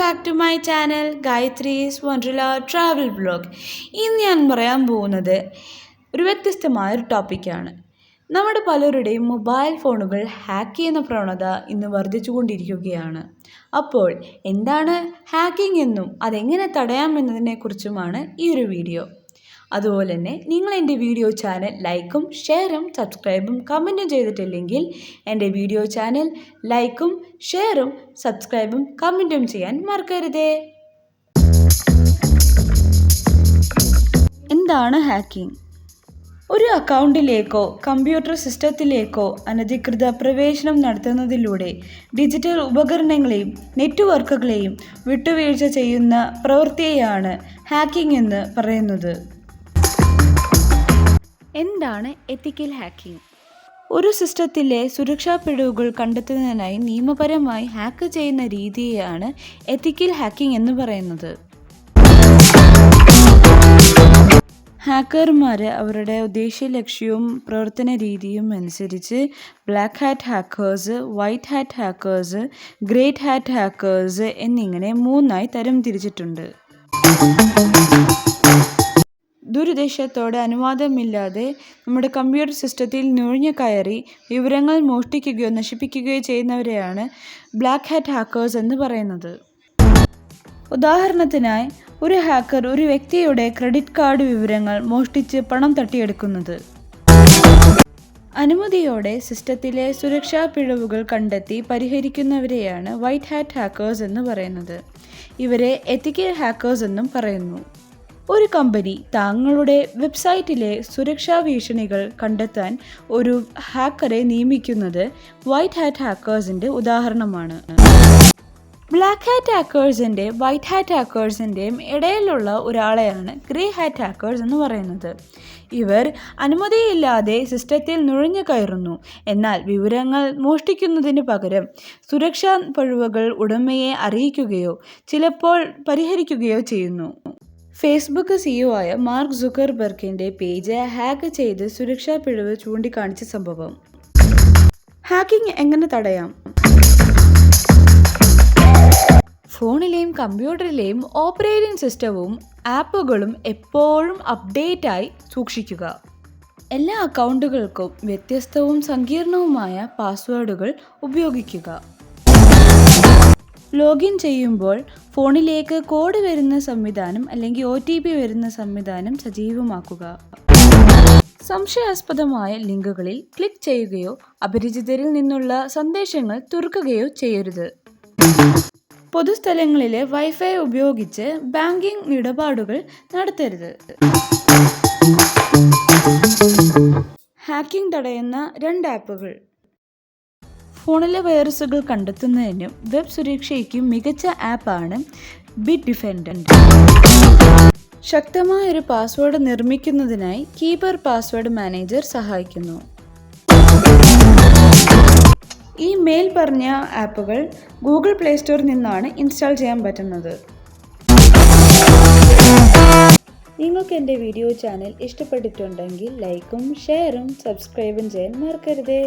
Back to my channel Gayathri's Wonderla travel vlog. ഇന്ന് ഞാൻ പറയാൻ പോകുന്നത് ഒരു വ്യത്യസ്തമായൊരു ടോപ്പിക്കാണ്. നമ്മുടെ പലരുടെയും മൊബൈൽ ഫോണുകൾ ഹാക്ക് ചെയ്യുന്ന പ്രവണത ഇന്ന് വർദ്ധിച്ചുകൊണ്ടിരിക്കുകയാണ്. അപ്പോൾ എന്താണ് ഹാക്കിംഗ് എന്നും അതെങ്ങനെ തടയാമെന്നതിനെക്കുറിച്ചുമാണ് ഈ ഒരു വീഡിയോ. അതുപോലെ തന്നെ നിങ്ങൾ എൻ്റെ വീഡിയോ ചാനൽ ലൈക്കും ഷെയറും സബ്സ്ക്രൈബും കമൻറ്റും ചെയ്തിട്ടില്ലെങ്കിൽ എൻ്റെ വീഡിയോ ചാനൽ ലൈക്കും ഷെയറും സബ്സ്ക്രൈബും കമൻറ്റും ചെയ്യാൻ മറക്കരുതേ. എന്താണ് ഹാക്കിംഗ്? ഒരു അക്കൗണ്ടിലേക്കോ കമ്പ്യൂട്ടർ സിസ്റ്റത്തിലേക്കോ അനധികൃത പ്രവേശനം നടത്തുന്നതിലൂടെ ഡിജിറ്റൽ ഉപകരണങ്ങളെയും നെറ്റ്വർക്കുകളെയും വിട്ടുവീഴ്ച ചെയ്യുന്ന പ്രവൃത്തിയെയാണ് ഹാക്കിംഗ് എന്ന് പറയുന്നത്. എന്താണ് എത്തിക്കൽ ഹാക്കിംഗ്? ഒരു സിസ്റ്റത്തിലെ സുരക്ഷാ പിഴവുകൾ കണ്ടെത്തുന്നതിനായി നിയമപരമായി ഹാക്ക് ചെയ്യുന്ന രീതിയെയാണ് എത്തിക്കൽ ഹാക്കിംഗ് എന്ന് പറയുന്നത്. ഹാക്കർമാർ അവരുടെ ഉദ്ദേശ ലക്ഷ്യവും പ്രവർത്തന രീതിയും അനുസരിച്ച് black hat hackers, white hat hackers, great hat hackers എന്നിങ്ങനെ 3 തരം തിരിച്ചിട്ടുണ്ട്. ദുരുദ്ദേശത്തോടെ അനുവാദമില്ലാതെ നമ്മുടെ കമ്പ്യൂട്ടർ സിസ്റ്റത്തിൽ നുഴഞ്ഞു കയറി വിവരങ്ങൾ മോഷ്ടിക്കുകയോ നശിപ്പിക്കുകയോ ചെയ്യുന്നവരെയാണ് ബ്ലാക്ക് ഹാറ്റ് ഹാക്കേഴ്സ് എന്ന് പറയുന്നത്. ഉദാഹരണത്തിനായി ഒരു ഹാക്കർ ഒരു വ്യക്തിയുടെ ക്രെഡിറ്റ് കാർഡ് വിവരങ്ങൾ മോഷ്ടിച്ച് പണം തട്ടിയെടുക്കുന്നത്. അനുമതിയോടെ സിസ്റ്റത്തിലെ സുരക്ഷാ പിഴവുകൾ കണ്ടെത്തി പരിഹരിക്കുന്നവരെയാണ് വൈറ്റ് ഹാറ്റ് ഹാക്കേഴ്സ് എന്ന് പറയുന്നത്. ഇവരെ എത്തിക്കൽ ഹാക്കേഴ്സ് എന്നും പറയുന്നു. ഒരു കമ്പനി തങ്ങളുടെ വെബ്സൈറ്റിലെ സുരക്ഷാ ഭീഷണികൾ കണ്ടെത്താൻ ഒരു ഹാക്കറെ നിയമിക്കുന്നത് വൈറ്റ് ഹാറ്റ് ഹാക്കേഴ്സിൻ്റെ ഉദാഹരണമാണ്. ബ്ലാക്ക് ഹാറ്റ് ഹാക്കേഴ്സിൻ്റെ വൈറ്റ് ഹാറ്റ് ഹാക്കേഴ്സിൻ്റെയും ഇടയിലുള്ള ഒരാളെയാണ് ഗ്രേ ഹാറ്റ് ഹാക്കേഴ്സ് എന്ന് പറയുന്നത്. ഇവർ അനുമതിയില്ലാതെ സിസ്റ്റത്തിൽ നുഴഞ്ഞു കയറുന്നു. എന്നാൽ വിവരങ്ങൾ മോഷ്ടിക്കുന്നതിന് പകരം സുരക്ഷാ പിഴവുകൾ ഉടമയെ അറിയിക്കുകയോ ചിലപ്പോൾ പരിഹരിക്കുകയോ ചെയ്യുന്നു. ഫേസ്ബുക്ക് CEO ആയ മാർക്ക് സുക്കർബർഗിൻ്റെ പേജ് ഹാക്ക് ചെയ്ത് സുരക്ഷാ പിഴവ് ചൂണ്ടിക്കാണിച്ച സംഭവം. ഹാക്കിംഗ് എങ്ങനെ തടയാം? ഫോണിലെയും കമ്പ്യൂട്ടറിലെയും ഓപ്പറേറ്റിംഗ് സിസ്റ്റവും ആപ്പുകളും എപ്പോഴും അപ്ഡേറ്റായി സൂക്ഷിക്കുക. എല്ലാ അക്കൗണ്ടുകൾക്കും വ്യത്യസ്തവും സങ്കീർണവുമായ പാസ്വേഡുകൾ ഉപയോഗിക്കുക. ലോഗിൻ ചെയ്യുമ്പോൾ ഫോണിലേക്ക് കോഡ് വരുന്ന സംവിധാനം അല്ലെങ്കിൽ OTP വരുന്ന സംവിധാനം സജീവമാക്കുക. സംശയാസ്പദമായ ലിങ്കുകളിൽ ക്ലിക്ക് ചെയ്യുകയോ അപരിചിതരിൽ നിന്നുള്ള സന്ദേശങ്ങൾ തുറക്കുകയോ ചെയ്യരുത്. പൊതുസ്ഥലങ്ങളിലെ വൈഫൈ ഉപയോഗിച്ച് ബാങ്കിംഗ് ഇടപാടുകൾ നടത്തരുത്. ഹാക്കിംഗ് തടയുന്ന 2 ആപ്പുകൾ. ഫോണിലെ വൈറസുകൾ കണ്ടെത്തുന്നതിനും വെബ് സുരക്ഷയ്ക്കും മികച്ച ആപ്പാണ് ബിറ്റ്ഡിഫെൻഡർ. ശക്തമായ ഒരു പാസ്വേഡ് നിർമ്മിക്കുന്നതിനായി കീപ്പർ പാസ്വേഡ് മാനേജർ സഹായിക്കുന്നു. ഈ മേൽ പറഞ്ഞ ആപ്പുകൾ ഗൂഗിൾ പ്ലേ സ്റ്റോറിൽ നിന്നാണ് ഇൻസ്റ്റാൾ ചെയ്യാൻ പറ്റുന്നത്. നിങ്ങൾക്ക് എൻ്റെ വീഡിയോ ചാനൽ ഇഷ്ടപ്പെട്ടിട്ടുണ്ടെങ്കിൽ ലൈക്കും ഷെയറും സബ്സ്ക്രൈബും ചെയ്യാൻ മറക്കരുതേ.